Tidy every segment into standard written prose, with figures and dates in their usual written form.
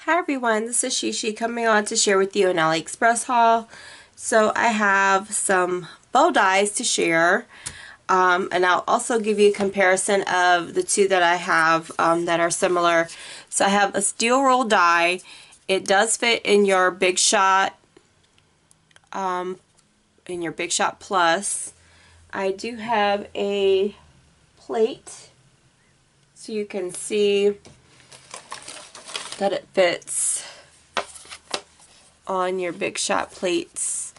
Hi everyone, this is SheShe coming on to share with you an Aliexpress haul. So I have some bow dies to share, and I'll also give you a comparison of the two that I have that are similar. So I have a steel roll die. It does fit in your Big Shot, Plus. I do have a plate so you can see that it fits on your Big Shot plates.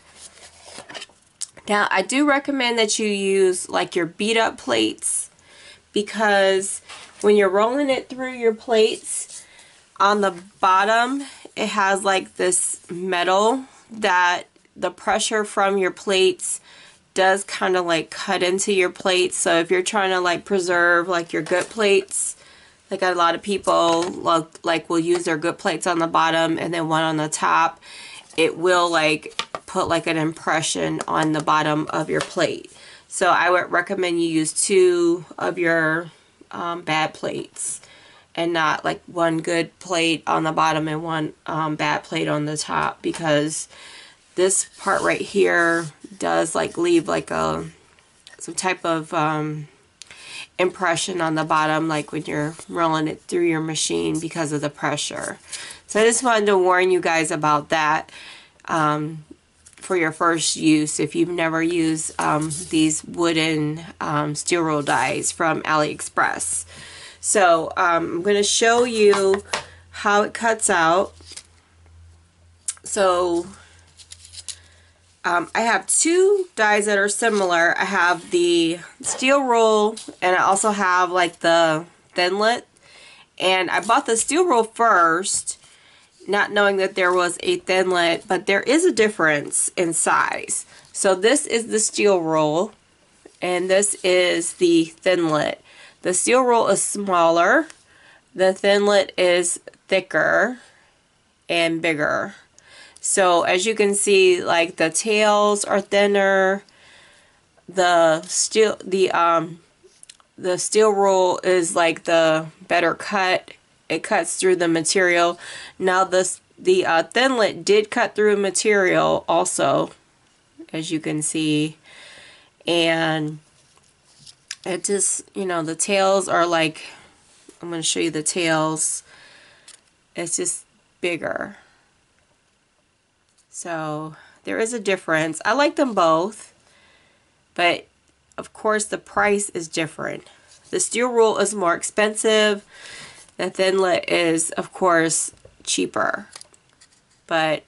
Now I do recommend that you use like your beat up plates, because when you're rolling it through your plates, on the bottom it has like this metal that the pressure from your plates does kind of like cut into your plates. So if you're trying to like preserve like your good plates, like a lot of people will use their good plates on the bottom and then one on the top, it will like put like an impression on the bottom of your plate. So I would recommend you use two of your bad plates and not like one good plate on the bottom and one bad plate on the top, because this part right here does like leave like some type of impression on the bottom, like when you're rolling it through your machine, because of the pressure. So I just wanted to warn you guys about that for your first use if you've never used these wooden steel roll dies from Aliexpress. So I'm going to show you how it cuts out. So I have two dies that are similar. I have the steel roll and I also have like the thinlet. And I bought the steel roll first, not knowing that there was a thinlet, but there is a difference in size. So this is the steel roll and this is the thinlet. The steel roll is smaller, the thinlet is thicker and bigger. So as you can see, like the tails are thinner. The steel roll is like the better cut. It cuts through the material. Now the thinlet did cut through material also, as you can see, and it just, you know, the tails are like, I'm going to show you the tails. It's just bigger. So there is a difference. I like them both, but of course the price is different. The steel roll is more expensive. The thinlet is of course cheaper. But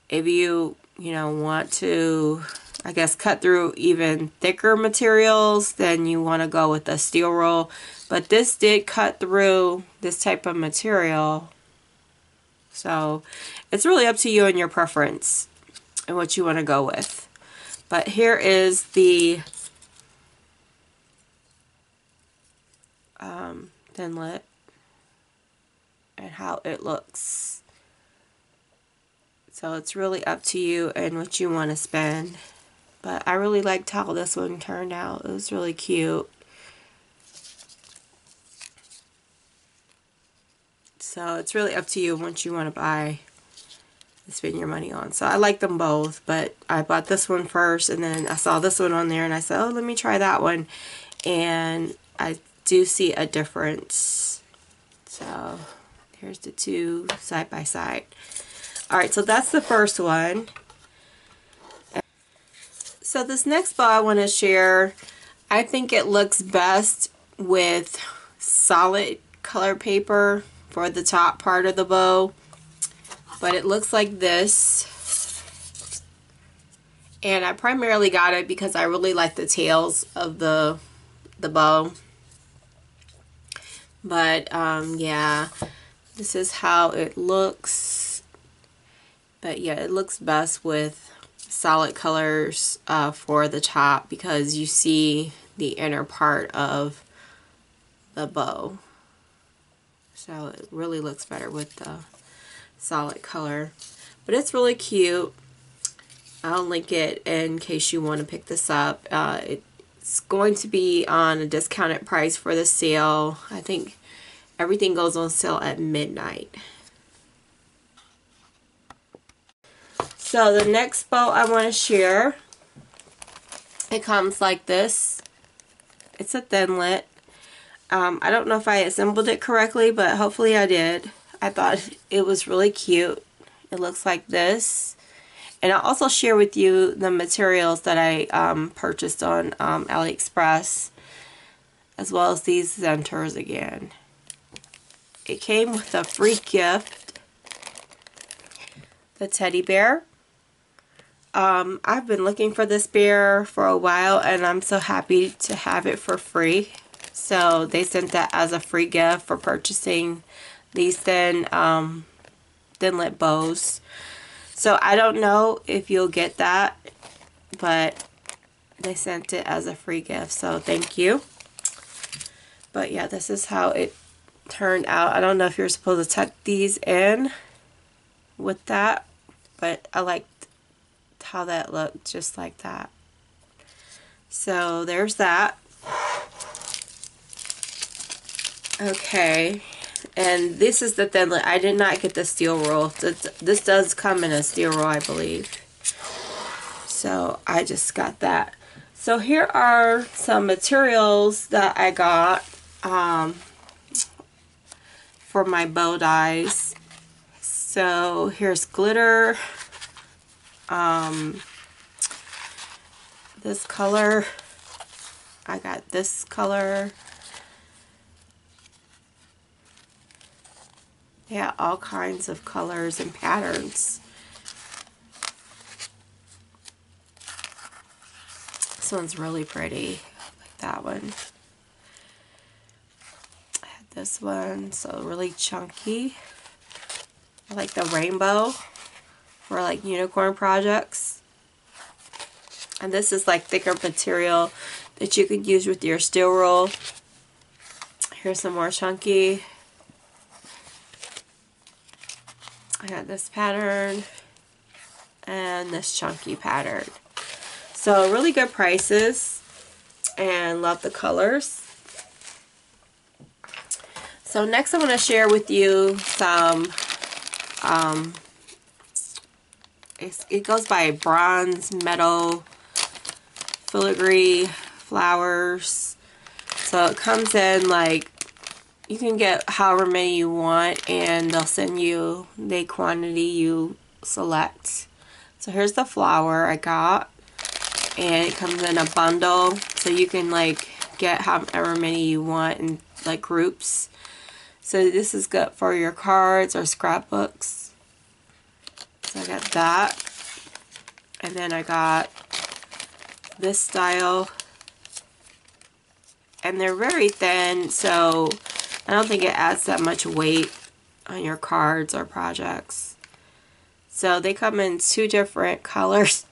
if you want to, I guess, cut through even thicker materials, then you want to go with the steel roll. But this did cut through this type of material. So it's really up to you and your preference and what you want to go with. But here is the thinlet and how it looks. So it's really up to you and what you want to spend. But I really liked how this one turned out. It was really cute. So it's really up to you what you want to buy and spend your money on. So I like them both, but I bought this one first and then I saw this one on there and I said, oh, let me try that one. And I do see a difference. So here's the two side by side. Alright, so that's the first one. So this next bow I want to share, I think it looks best with solid color paper for the top part of the bow, but it looks like this, and I primarily got it because I really like the tails of the bow. But yeah, this is how it looks. But yeah, it looks best with solid colors for the top, because you see the inner part of the bow. So it really looks better with the solid color. But it's really cute. I'll link it in case you want to pick this up. It's going to be on a discounted price for the sale. I think everything goes on sale at midnight. So the next bow I want to share, it comes like this. It's a thinlet. I don't know if I assembled it correctly, but hopefully I did. I thought it was really cute. It looks like this. And I'll also share with you the materials that I purchased on Aliexpress, as well as these centers again. It came with a free gift, the teddy bear. I've been looking for this bear for a while, and I'm so happy to have it for free. So they sent that as a free gift for purchasing these thinlet bows. So I don't know if you'll get that, but they sent it as a free gift, so thank you. But yeah, this is how it turned out. I don't know if you're supposed to tuck these in with that, but I liked how that looked, just like that. So there's that. Okay, and this is the thinlet. I did not get the steel roll. This does come in a steel roll, I believe. So I just got that. So here are some materials that I got for my bow dies. So here's glitter. This color. I got this color. Yeah, all kinds of colors and patterns. This one's really pretty, like that one. I had this one, so really chunky. I like the rainbow for like unicorn projects. And this is like thicker material that you could use with your steel roll. Here's some more chunky. I got this pattern and this chunky pattern. So really good prices, and love the colors. So next I want to share with you some, it goes by bronze, metal, filigree, flowers. So it comes in like, you can get however many you want, and they'll send you the quantity you select. So here's the flower I got, and it comes in a bundle, so you can like get however many you want in like groups. So this is good for your cards or scrapbooks. So I got that, and then I got this style, and they're very thin, so I don't think it adds that much weight on your cards or projects. So they come in 2 different colors.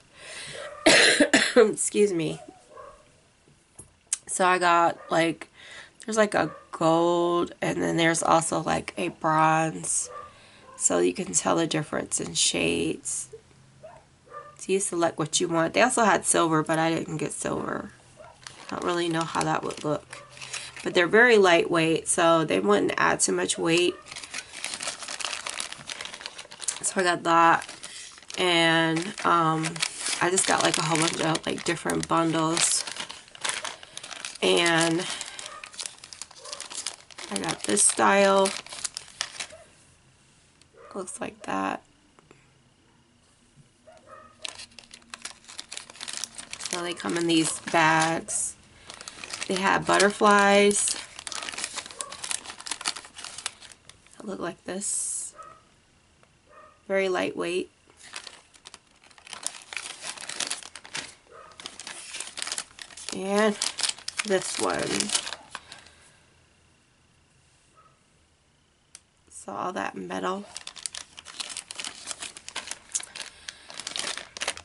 Excuse me. So I got like, there's like a gold, and then there's also like a bronze. So you can tell the difference in shades. So you select what you want. They also had silver, but I didn't get silver. I don't really know how that would look. But they're very lightweight, so they wouldn't add too much weight. So I got that, and I just got like a whole bunch of like different bundles, and I got this style. Looks like that. So they come in these bags. They have butterflies that look like this. Very lightweight. And this one. So all that metal.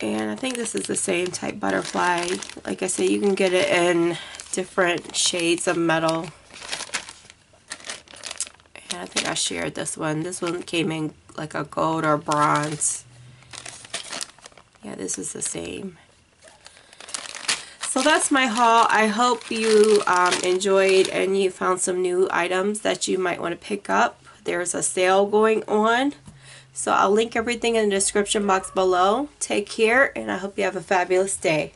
And I think this is the same type butterfly. Like I said, you can get it in different shades of metal. And I think I shared this one. This one came in like a gold or bronze. Yeah, this is the same. So that's my haul. I hope you enjoyed and you found some new items that you might want to pick up. There's a sale going on. So I'll link everything in the description box below. Take care, and I hope you have a fabulous day.